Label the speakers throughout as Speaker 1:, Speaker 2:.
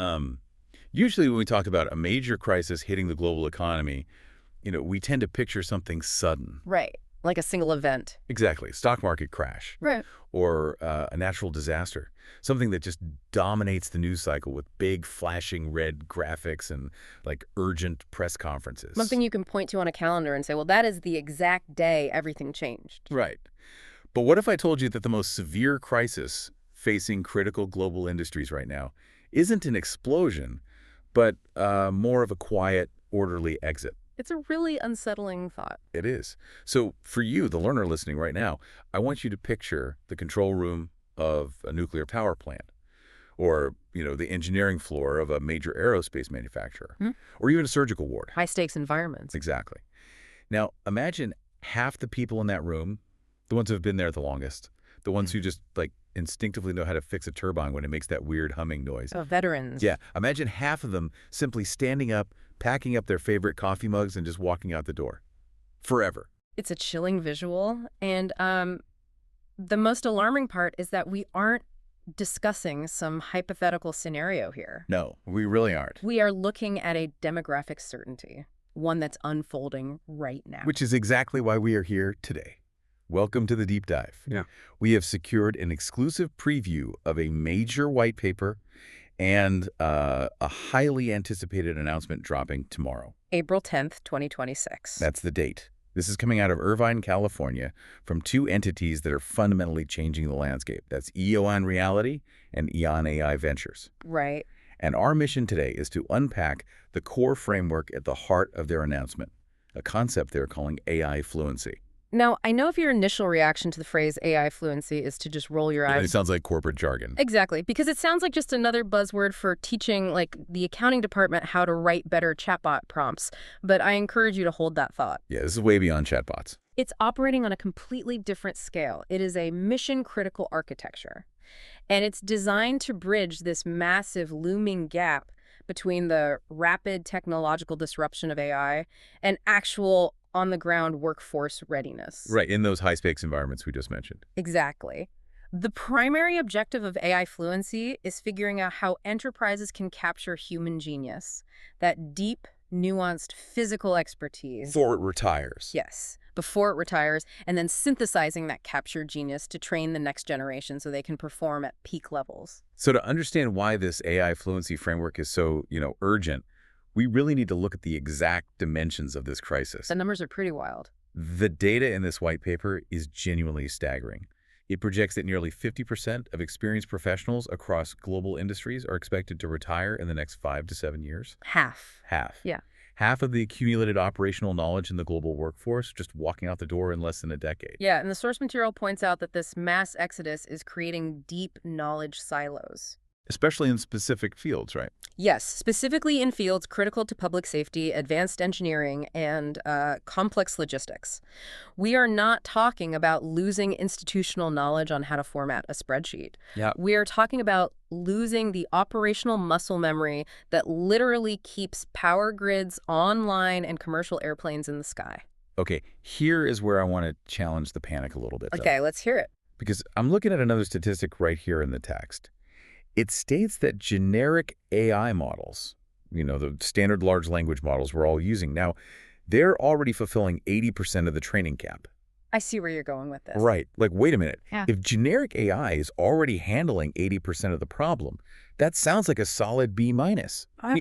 Speaker 1: Um, Usually when we talk about a major crisis hitting the global economy, we tend to picture something sudden.
Speaker 2: Right. Like a single event.
Speaker 1: Exactly. Stock market crash.
Speaker 2: Right.
Speaker 1: Or a natural disaster. Something that just dominates the news cycle with big flashing red graphics and like urgent press conferences.
Speaker 2: Something you can point to on a calendar and say, well, that is the exact day everything changed.
Speaker 1: Right. But what if I told you that the most severe crisis facing critical global industries right now isn't an explosion, but more of a quiet, orderly exit?
Speaker 2: It's a really unsettling thought.
Speaker 1: It is. So for you, the learner listening right now, I want you to picture the control room of a nuclear power plant or, the engineering floor of a major aerospace manufacturer or even a surgical ward.
Speaker 2: High-stakes environments.
Speaker 1: Exactly. Now, imagine half the people in that room, the ones who have been there the longest, the ones who just instinctively know how to fix a turbine when it makes that weird humming noise.
Speaker 2: Oh, veterans.
Speaker 1: Yeah. Imagine half of them simply standing up, packing up their favorite coffee mugs and just walking out the door. Forever.
Speaker 2: It's a chilling visual. And the most alarming part is that we aren't discussing some hypothetical scenario here.
Speaker 1: No, we really aren't.
Speaker 2: We are looking at a demographic certainty, one that's unfolding right now.
Speaker 1: Which is exactly why we are here today. Welcome to the deep dive.
Speaker 3: Yeah.
Speaker 1: We have secured an exclusive preview of a major white paper and a highly anticipated announcement dropping tomorrow.
Speaker 2: April 10th, 2026.
Speaker 1: That's the date. This is coming out of Irvine, California, from two entities that are fundamentally changing the landscape. That's EON Reality and EON AI Ventures.
Speaker 2: Right.
Speaker 1: And our mission today is to unpack the core framework at the heart of their announcement, a concept they're calling AI Fluency.
Speaker 2: Now, I know if your initial reaction to the phrase AI fluency is to just roll your eyes.
Speaker 1: It sounds like corporate jargon.
Speaker 2: Exactly, because it sounds like just another buzzword for teaching the accounting department how to write better chatbot prompts. But I encourage you to hold that thought.
Speaker 1: Yeah, this is way beyond chatbots.
Speaker 2: It's operating on a completely different scale. It is a mission-critical architecture. And it's designed to bridge this massive looming gap between the rapid technological disruption of AI and actual on-the-ground workforce readiness.
Speaker 1: Right, in those high-stakes environments we just mentioned.
Speaker 2: Exactly. The primary objective of AI Fluency is figuring out how enterprises can capture human genius, that deep, nuanced physical expertise.
Speaker 1: Before it retires.
Speaker 2: Yes, before it retires, and then synthesizing that captured genius to train the next generation so they can perform at peak levels.
Speaker 1: So to understand why this AI Fluency framework is so, urgent, we really need to look at the exact dimensions of this crisis.
Speaker 2: The numbers are pretty wild.
Speaker 1: The data in this white paper is genuinely staggering. It projects that nearly 50% of experienced professionals across global industries are expected to retire in the next 5 to 7 years.
Speaker 2: Half. Yeah.
Speaker 1: Half of the accumulated operational knowledge in the global workforce just walking out the door in less than a decade.
Speaker 2: Yeah, and the source material points out that this mass exodus is creating deep knowledge silos.
Speaker 1: Especially in specific fields, right?
Speaker 2: Yes, specifically in fields critical to public safety, advanced engineering, and complex logistics. We are not talking about losing institutional knowledge on how to format a spreadsheet.
Speaker 1: Yeah.
Speaker 2: We are talking about losing the operational muscle memory that literally keeps power grids online and commercial airplanes in the sky.
Speaker 1: Okay, here is where I want to challenge the panic a little bit.
Speaker 2: Okay, let's hear it.
Speaker 1: Because I'm looking at another statistic right here in the text. It states that generic AI models, the standard large language models we're all using now, they're already fulfilling 80% of the training cap.
Speaker 2: I see where you're going with this.
Speaker 1: Right. Wait a minute.
Speaker 2: Yeah.
Speaker 1: If generic AI is already handling 80% of the problem, that sounds like a solid B-.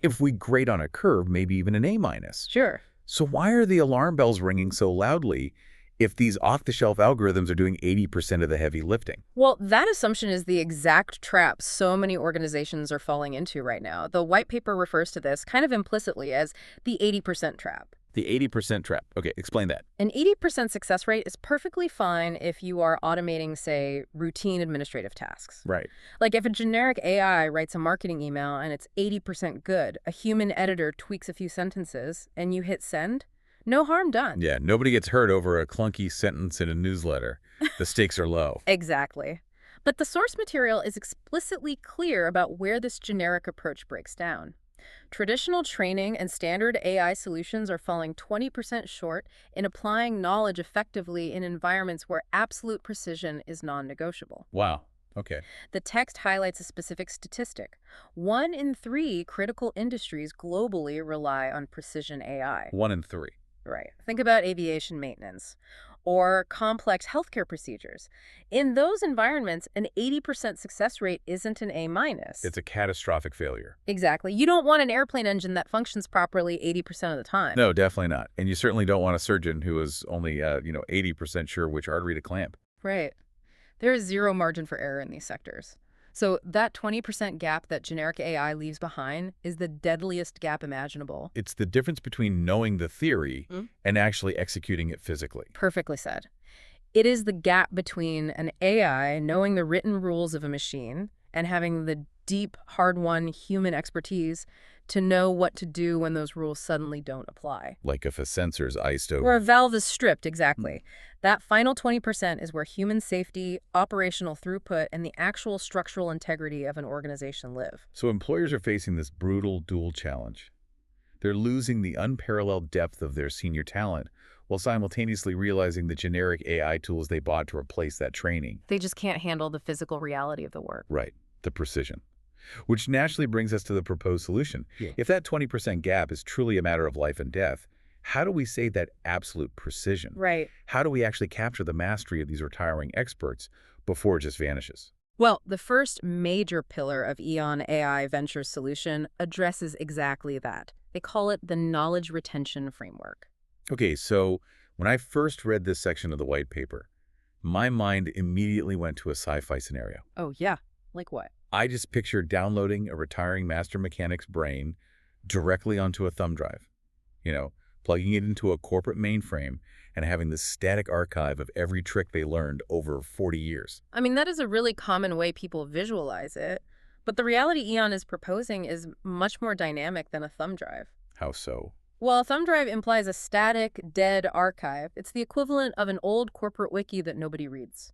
Speaker 1: If we grade on a curve, maybe even an A-.
Speaker 2: Sure.
Speaker 1: So why are the alarm bells ringing so loudly if these off-the-shelf algorithms are doing 80% of the heavy lifting?
Speaker 2: Well, that assumption is the exact trap so many organizations are falling into right now. The white paper refers to this kind of implicitly as the 80% trap.
Speaker 1: The 80% trap. Okay, explain that.
Speaker 2: An 80% success rate is perfectly fine if you are automating, say, routine administrative tasks.
Speaker 1: Right.
Speaker 2: Like if a generic AI writes a marketing email and it's 80% good, a human editor tweaks a few sentences, and you hit send, no harm done.
Speaker 1: Yeah, nobody gets hurt over a clunky sentence in a newsletter. The stakes are low.
Speaker 2: Exactly. But the source material is explicitly clear about where this generic approach breaks down. Traditional training and standard AI solutions are falling 20% short in applying knowledge effectively in environments where absolute precision is non-negotiable.
Speaker 1: Wow. Okay.
Speaker 2: The text highlights a specific statistic. 1 in 3 critical industries globally rely on precision AI.
Speaker 1: 1 in 3.
Speaker 2: Right. Think about aviation maintenance or complex healthcare procedures. In those environments, an 80% success rate isn't an A minus.
Speaker 1: It's a catastrophic failure.
Speaker 2: Exactly. You don't want an airplane engine that functions properly 80% of the time.
Speaker 1: No, definitely not. And you certainly don't want a surgeon who is only, 80% sure which artery to clamp.
Speaker 2: Right. There is zero margin for error in these sectors. So that 20% gap that generic AI leaves behind is the deadliest gap imaginable.
Speaker 1: It's the difference between knowing the theory
Speaker 2: Mm.
Speaker 1: and actually executing it physically.
Speaker 2: Perfectly said. It is the gap between an AI knowing the written rules of a machine and having the deep, hard-won human expertise to know what to do when those rules suddenly don't apply.
Speaker 1: Like if a sensor's iced over.
Speaker 2: Or a valve is stripped, exactly. That final 20% is where human safety, operational throughput, and the actual structural integrity of an organization live.
Speaker 1: So employers are facing this brutal dual challenge. They're losing the unparalleled depth of their senior talent while simultaneously realizing the generic AI tools they bought to replace that training.
Speaker 2: They just can't handle the physical reality of the work.
Speaker 1: Right, the precision. Which naturally brings us to the proposed solution.
Speaker 2: Yeah.
Speaker 1: If that 20% gap is truly a matter of life and death, how do we save that absolute precision?
Speaker 2: Right.
Speaker 1: How do we actually capture the mastery of these retiring experts before it just vanishes?
Speaker 2: Well, the first major pillar of EON AI Ventures solution addresses exactly that. They call it the knowledge retention framework.
Speaker 1: Okay, so when I first read this section of the white paper, my mind immediately went to a sci-fi scenario.
Speaker 2: Oh, yeah. Like what?
Speaker 1: I just pictured downloading a retiring master mechanic's brain directly onto a thumb drive, plugging it into a corporate mainframe and having this static archive of every trick they learned over 40 years.
Speaker 2: I mean, that is a really common way people visualize it. But the reality EON is proposing is much more dynamic than a thumb drive.
Speaker 1: How so?
Speaker 2: Well, a thumb drive implies a static, dead archive. It's the equivalent of an old corporate wiki that nobody reads.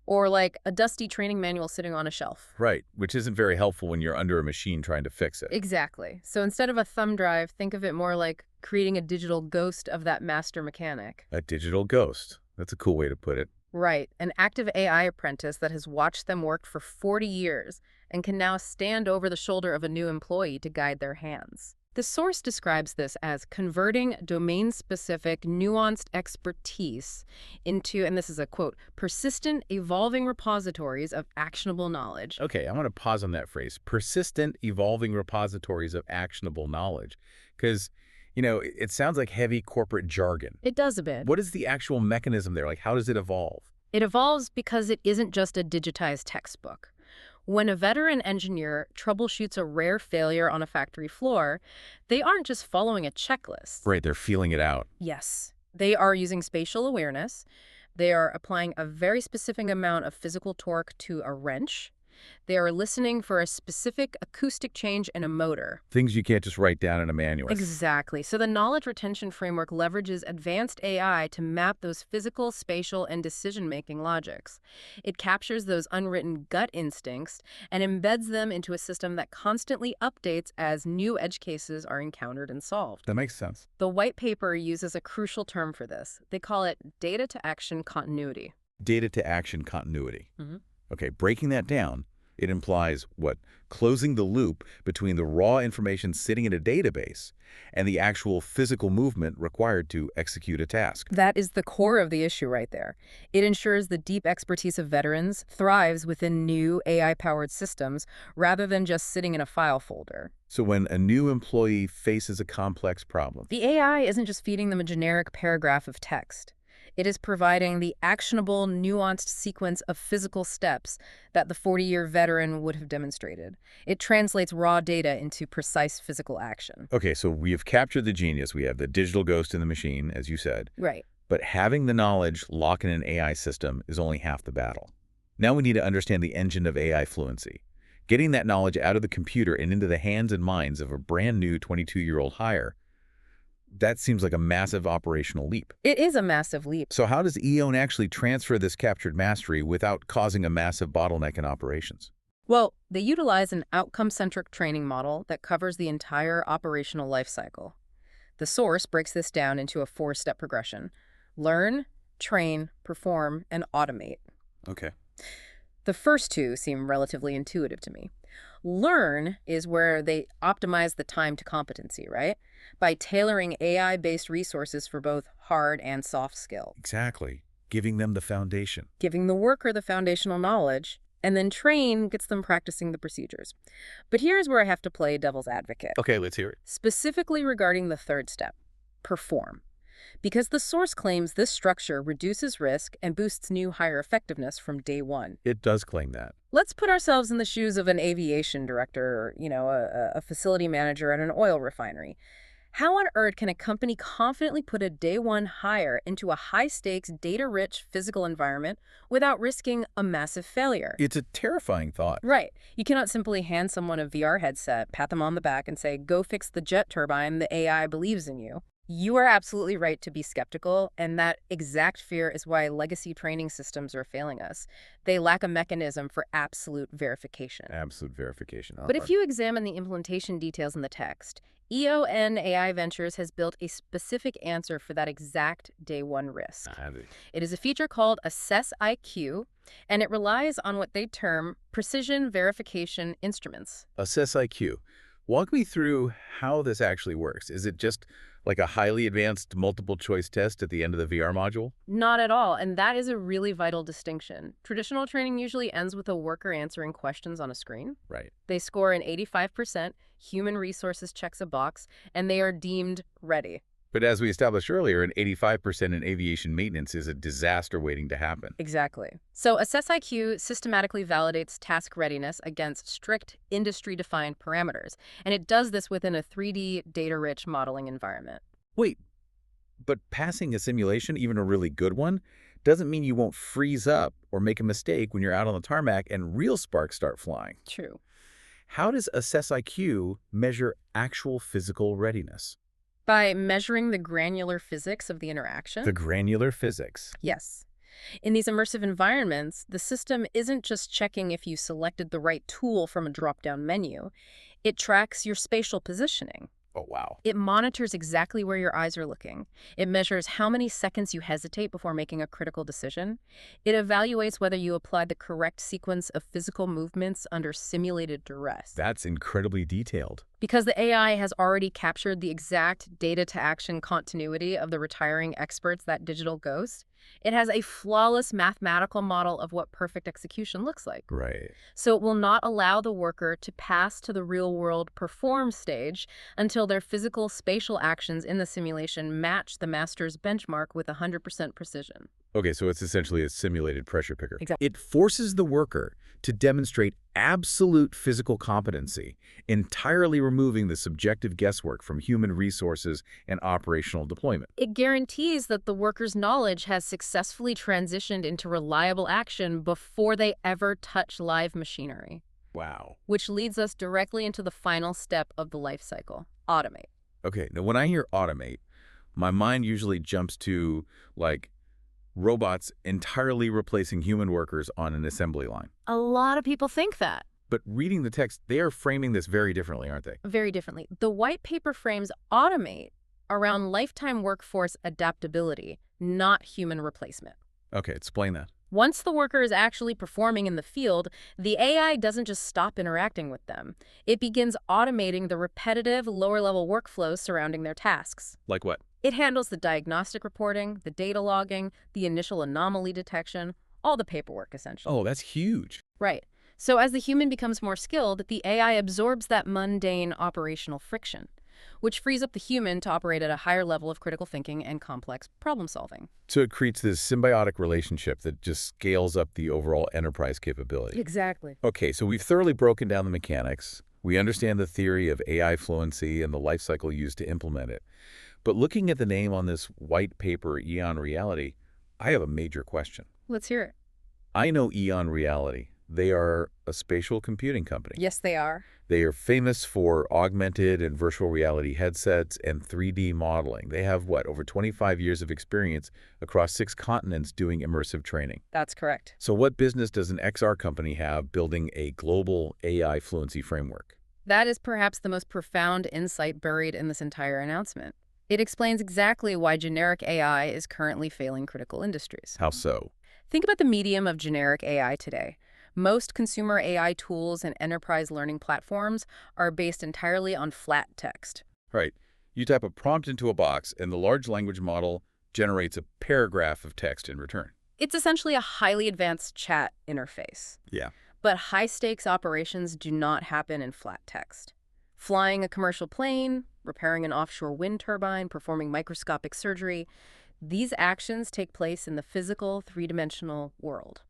Speaker 2: Or like a dusty training manual sitting on a shelf.
Speaker 1: Right, which isn't very helpful when you're under a machine trying to fix it.
Speaker 2: Exactly. So instead of a thumb drive, think of it more like creating a digital ghost of that master mechanic.
Speaker 1: A digital ghost. That's a cool way to put it.
Speaker 2: Right. An active AI apprentice that has watched them work for 40 years and can now stand over the shoulder of a new employee to guide their hands. The source describes this as converting domain-specific, nuanced expertise into, and this is a quote, persistent, evolving repositories of actionable knowledge.
Speaker 1: Okay, I want to pause on that phrase. Persistent, evolving repositories of actionable knowledge. Because, it sounds like heavy corporate jargon.
Speaker 2: It does a bit.
Speaker 1: What is the actual mechanism there? Like, how does it evolve?
Speaker 2: It evolves because it isn't just a digitized textbook. When a veteran engineer troubleshoots a rare failure on a factory floor, they aren't just following a checklist.
Speaker 1: Right, they're feeling it out.
Speaker 2: Yes. They are using spatial awareness. They are applying a very specific amount of physical torque to a wrench. They are listening for a specific acoustic change in a motor.
Speaker 1: Things you can't just write down in a manual.
Speaker 2: Exactly. So the knowledge retention framework leverages advanced AI to map those physical, spatial, and decision-making logics. It captures those unwritten gut instincts and embeds them into a system that constantly updates as new edge cases are encountered and solved.
Speaker 1: That makes sense.
Speaker 2: The white paper uses a crucial term for this. They call it data-to-action continuity.
Speaker 1: Data-to-action continuity.
Speaker 2: Mm-hmm.
Speaker 1: Okay, breaking that down, it implies what? Closing the loop between the raw information sitting in a database and the actual physical movement required to execute a task.
Speaker 2: That is the core of the issue right there. It ensures the deep expertise of veterans thrives within new AI-powered systems rather than just sitting in a file folder.
Speaker 1: So when a new employee faces a complex problem,
Speaker 2: The AI isn't just feeding them a generic paragraph of text. It is providing the actionable, nuanced sequence of physical steps that the 40-year veteran would have demonstrated. It translates raw data into precise physical action.
Speaker 1: okay, so we have captured the genius. We have the digital ghost in the machine, as you said.
Speaker 2: Right.
Speaker 1: But having the knowledge lock in an AI system is only half the battle. Now we need to understand the engine of AI fluency. Getting that knowledge out of the computer and into the hands and minds of a brand new 22-year-old hire, that seems like a massive operational leap.
Speaker 2: It is a massive leap.
Speaker 1: So how does EON actually transfer this captured mastery without causing a massive bottleneck in operations?
Speaker 2: Well, they utilize an outcome-centric training model that covers the entire operational life cycle. The source breaks this down into a 4-step progression: learn, train, perform, and automate.
Speaker 1: Okay.
Speaker 2: The first two seem relatively intuitive to me. Learn is where they optimize the time to competency, right? By tailoring AI-based resources for both hard and soft skill,
Speaker 1: Exactly. Giving them the foundation.
Speaker 2: giving the worker the foundational knowledge, and then train gets them practicing the procedures. But here's where I have to play devil's advocate,
Speaker 1: Okay, let's hear it.
Speaker 2: specifically regarding the third step, perform. Because the source claims this structure reduces risk and boosts new higher effectiveness from day one.
Speaker 1: It does claim that.
Speaker 2: Let's put ourselves in the shoes of an aviation director or, a facility manager at an oil refinery. How on earth can a company confidently put a day one hire into a high-stakes, data-rich physical environment without risking a massive failure?
Speaker 1: It's a terrifying thought.
Speaker 2: Right. You cannot simply hand someone a VR headset, pat them on the back, and say, go fix the jet turbine, the AI believes in you. You are absolutely right to be skeptical, and that exact fear is why legacy training systems are failing us. They lack a mechanism for absolute verification.
Speaker 1: Absolute verification.
Speaker 2: But if you examine the implementation details in the text, EON AI Ventures has built a specific answer for that exact day one risk. It is a feature called Assess IQ, and it relies on what they term precision verification instruments.
Speaker 1: Assess IQ. Walk me through how this actually works. Is it just like a highly advanced multiple choice test at the end of the VR module?
Speaker 2: Not at all, and that is a really vital distinction. Traditional training usually ends with a worker answering questions on a screen.
Speaker 1: Right.
Speaker 2: They score an 85%, human resources checks a box, and they are deemed ready.
Speaker 1: But as we established earlier, an 85% in aviation maintenance is a disaster waiting to happen.
Speaker 2: Exactly. So Assess IQ systematically validates task readiness against strict industry-defined parameters, and it does this within a 3D data-rich modeling environment.
Speaker 1: Wait, but passing a simulation, even a really good one, doesn't mean you won't freeze up or make a mistake when you're out on the tarmac and real sparks start flying.
Speaker 2: True.
Speaker 1: How does Assess IQ measure actual physical readiness?
Speaker 2: By measuring the granular physics of the interaction?
Speaker 1: The granular physics.
Speaker 2: Yes. In these immersive environments, the system isn't just checking if you selected the right tool from a drop-down menu. It tracks your spatial positioning.
Speaker 1: Oh, wow.
Speaker 2: It monitors exactly where your eyes are looking. It measures how many seconds you hesitate before making a critical decision. It evaluates whether you applied the correct sequence of physical movements under simulated duress.
Speaker 1: That's incredibly detailed.
Speaker 2: Because the AI has already captured the exact data-to-action continuity of the retiring expert's that digital ghost, it has a flawless mathematical model of what perfect execution looks like.
Speaker 1: Right.
Speaker 2: So it will not allow the worker to pass to the real-world perform stage until their physical spatial actions in the simulation match the master's benchmark with 100% precision.
Speaker 1: Okay, so it's essentially a simulated pressure picker.
Speaker 2: Exactly.
Speaker 1: It forces the worker to demonstrate absolute physical competency, entirely removing the subjective guesswork from human resources and operational deployment.
Speaker 2: It guarantees that the worker's knowledge has successfully transitioned into reliable action before they ever touch live machinery.
Speaker 1: Wow.
Speaker 2: Which leads us directly into the final step of the life cycle, automate.
Speaker 1: Okay, now when I hear automate, my mind usually jumps to, like, robots entirely replacing human workers on an assembly line.
Speaker 2: A lot of people think that.
Speaker 1: But reading the text, they are framing this very differently, aren't they?
Speaker 2: Very differently. The white paper frames automate around lifetime workforce adaptability, not human replacement.
Speaker 1: Okay, explain that.
Speaker 2: Once the worker is actually performing in the field, the AI doesn't just stop interacting with them. It begins automating the repetitive, lower-level workflows surrounding their tasks.
Speaker 1: Like what?
Speaker 2: It handles the diagnostic reporting, the data logging, the initial anomaly detection, all the paperwork, essentially.
Speaker 1: Oh, that's huge.
Speaker 2: Right. So as the human becomes more skilled, the AI absorbs that mundane operational friction, which frees up the human to operate at a higher level of critical thinking and complex problem solving.
Speaker 1: So it creates this symbiotic relationship that just scales up the overall enterprise capability.
Speaker 2: Exactly.
Speaker 1: Okay, so we've thoroughly broken down the mechanics. We understand the theory of AI fluency and the life cycle used to implement it. But looking at the name on this white paper, EON Reality, I have a major question.
Speaker 2: Let's hear it.
Speaker 1: I know EON Reality. They are a spatial computing company.
Speaker 2: Yes, they are.
Speaker 1: They are famous for augmented and virtual reality headsets and 3D modeling. They have, what, over 25 years of experience across 6 continents doing immersive training.
Speaker 2: That's correct.
Speaker 1: So what business does an XR company have building a global AI fluency framework?
Speaker 2: That is perhaps the most profound insight buried in this entire announcement. It explains exactly why generic AI is currently failing critical industries.
Speaker 1: How so?
Speaker 2: Think about the medium of generic AI today. Most consumer AI tools and enterprise learning platforms are based entirely on flat text.
Speaker 1: Right. You type a prompt into a box, and the large language model generates a paragraph of text in return.
Speaker 2: It's essentially a highly advanced chat interface.
Speaker 1: Yeah.
Speaker 2: But high-stakes operations do not happen in flat text. Flying a commercial plane, repairing an offshore wind turbine, performing microscopic surgery, these actions take place in the physical, three-dimensional world.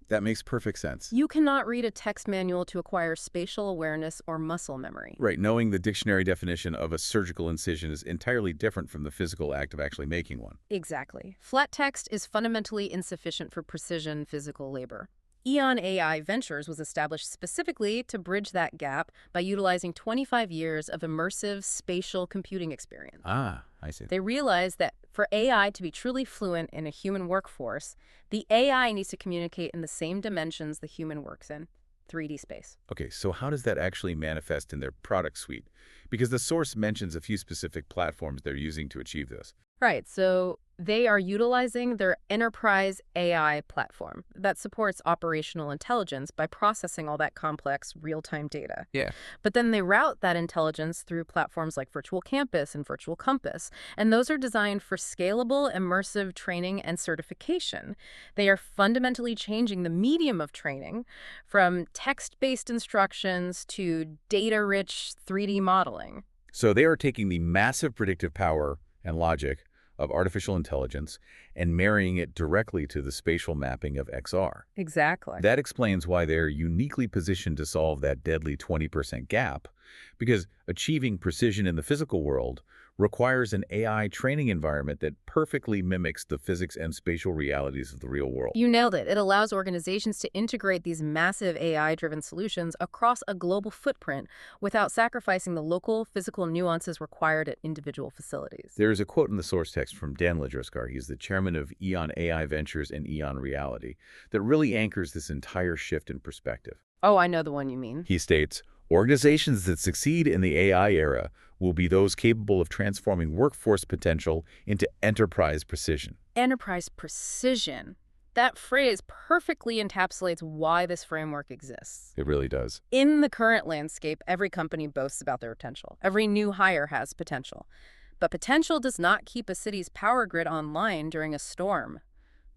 Speaker 1: That makes perfect sense.
Speaker 2: You cannot read a text manual to acquire spatial awareness or muscle memory.
Speaker 1: Right. Knowing the dictionary definition of a surgical incision is entirely different from the physical act of actually making one.
Speaker 2: Exactly. Flat text is fundamentally insufficient for precision physical labor. EON AI Ventures was established specifically to bridge that gap by utilizing 25 years of immersive spatial computing experience.
Speaker 1: Ah, I see.
Speaker 2: They realized that for AI to be truly fluent in a human workforce, the AI needs to communicate in the same dimensions the human works in, 3D space.
Speaker 1: Okay, so how does that actually manifest in their product suite? Because the source mentions a few specific platforms they're using to achieve this.
Speaker 2: Right, so they are utilizing their enterprise AI platform that supports operational intelligence by processing all that complex real-time data.
Speaker 1: Yeah.
Speaker 2: But then they route that intelligence through platforms like Virtual Campus and Virtual Compass, and those are designed for scalable, immersive training and certification. They are fundamentally changing the medium of training from text-based instructions to data-rich 3D modeling.
Speaker 1: So they are taking the massive predictive power and logic of artificial intelligence and marrying it directly to the spatial mapping of XR.
Speaker 2: Exactly.
Speaker 1: That explains why they're uniquely positioned to solve that deadly 20% gap, because achieving precision in the physical world requires an AI training environment that perfectly mimics the physics and spatial realities of the real world.
Speaker 2: You nailed it. It allows organizations to integrate these massive AI-driven solutions across a global footprint without sacrificing the local physical nuances required at individual facilities.
Speaker 1: There's a quote in the source text from Dan Ledruskar, he's the chairman of EON AI Ventures and EON Reality, that really anchors this entire shift in perspective.
Speaker 2: Oh, I know the one you mean.
Speaker 1: He states, organizations that succeed in the AI era will be those capable of transforming workforce potential into enterprise precision.
Speaker 2: Enterprise precision. That phrase perfectly encapsulates why this framework exists.
Speaker 1: It really does.
Speaker 2: In the current landscape, every company boasts about their potential. Every new hire has potential. But potential does not keep a city's power grid online during a storm.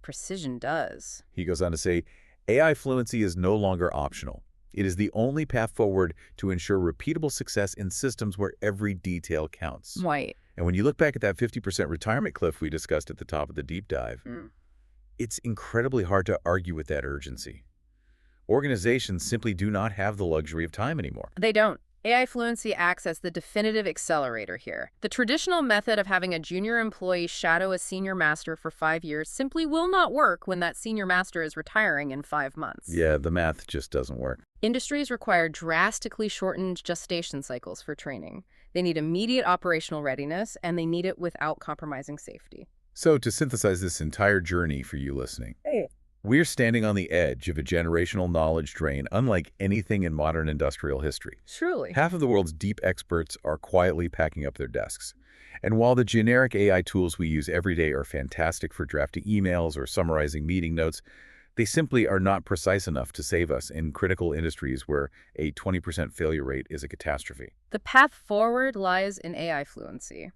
Speaker 2: Precision does.
Speaker 1: He goes on to say, AI fluency is no longer optional. It is the only path forward to ensure repeatable success in systems where every detail counts.
Speaker 2: Right.
Speaker 1: And when you look back at that 50% retirement cliff we discussed at the top of the deep dive, it's incredibly hard to argue with that urgency. Organizations simply do not have the luxury of time anymore.
Speaker 2: They don't. AI Fluency acts as the definitive accelerator here. The traditional method of having a junior employee shadow a senior master for 5 years simply will not work when that senior master is retiring in 5 months.
Speaker 1: Yeah, the math just doesn't work.
Speaker 2: Industries require drastically shortened gestation cycles for training. They need immediate operational readiness, and they need it without compromising safety.
Speaker 1: So to synthesize this entire journey for you listening, we're standing on the edge of a generational knowledge drain unlike anything in modern industrial history.
Speaker 2: Truly.
Speaker 1: Half of the world's deep experts are quietly packing up their desks. And while the generic AI tools we use every day are fantastic for drafting emails or summarizing meeting notes, they simply are not precise enough to save us in critical industries where a 20% failure rate is a catastrophe.
Speaker 2: The path forward lies in AI fluency.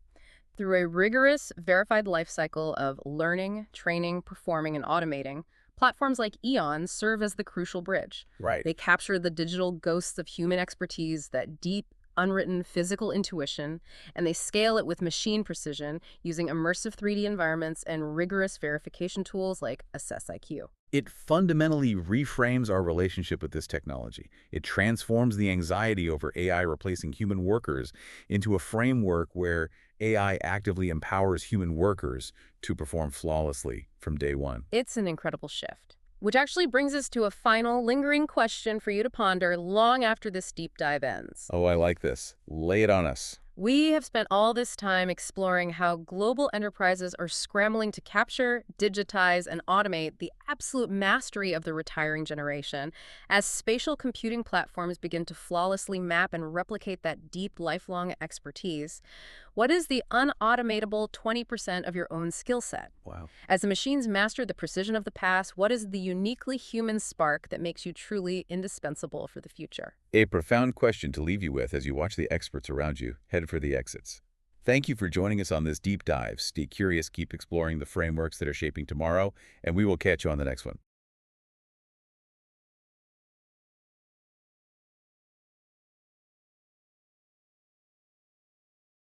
Speaker 2: Through a rigorous, verified life cycle of learning, training, performing, and automating, platforms like EON serve as the crucial bridge.
Speaker 1: Right.
Speaker 2: They capture the digital ghosts of human expertise, that deep, unwritten physical intuition, and they scale it with machine precision using immersive 3D environments and rigorous verification tools like AssessIQ.
Speaker 1: It fundamentally reframes our relationship with this technology. It transforms the anxiety over AI replacing human workers into a framework where AI actively empowers human workers to perform flawlessly from day one.
Speaker 2: It's an incredible shift, which actually brings us to a final lingering question for you to ponder long after this deep dive ends.
Speaker 1: Oh, I like this. Lay it on us.
Speaker 2: We have spent all this time exploring how global enterprises are scrambling to capture, digitize, and automate the absolute mastery of the retiring generation as spatial computing platforms begin to flawlessly map and replicate that deep, lifelong expertise. What is the unautomatable 20% of your own skill set?
Speaker 1: Wow.
Speaker 2: As the machines master the precision of the past, what is the uniquely human spark that makes you truly indispensable for the future?
Speaker 1: A profound question to leave you with as you watch the experts around you head for the exits. Thank you for joining us on this deep dive. Stay curious, keep exploring the frameworks that are shaping tomorrow, and we will catch you on the next one.